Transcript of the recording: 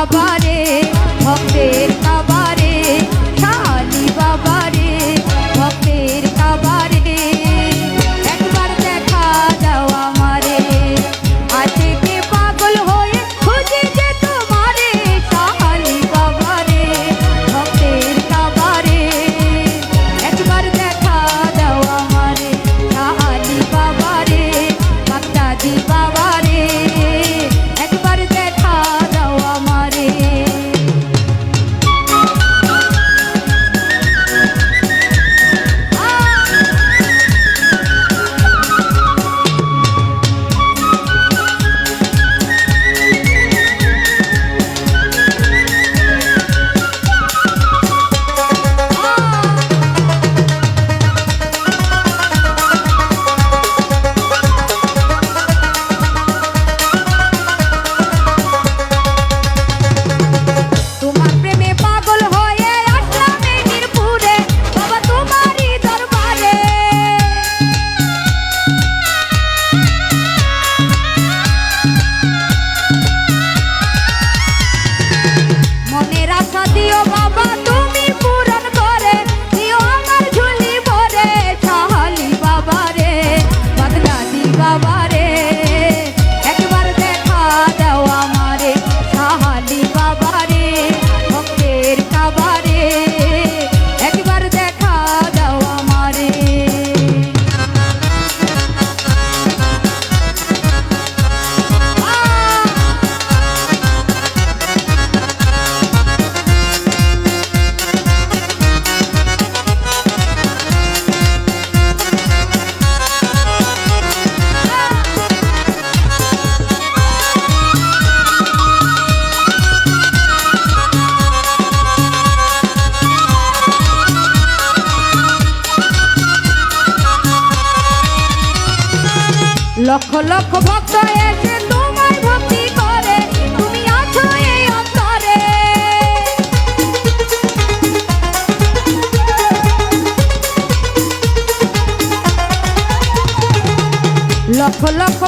বাবারে ভক্তের কাবারে শালি বাবারে ভক্তের কাবারে একবার দেখা দাও আমারে আছে কে পাগল হয়ে খুঁজি যে তোমারে শালি বাবারে ভক্তের কাবারে একবার দেখা দাও আমারে শালি বাবারে ভক্তাজি বাবারে একবার দেখা দাও আমারে তোমার প্রেমে পাগল হয়ে আসলাম এই মিরপুরে বাবা তোমারই দরবারে মনের আশা দিও বাবা তুমি পূরণ করে দিও আমার ঝুলি ভরে শালি বাবারে বাগদাদি বাবারে একবার দেখা দাও আমারে শালি বাবারে ভক্তের কাবারে একবার দেখা দাও আমারে লক্ষ লক্ষ ভক্ত এসে তোমায় ভক্তি করে তুমি আছো এই অন্তরে লক্ষ লক্ষ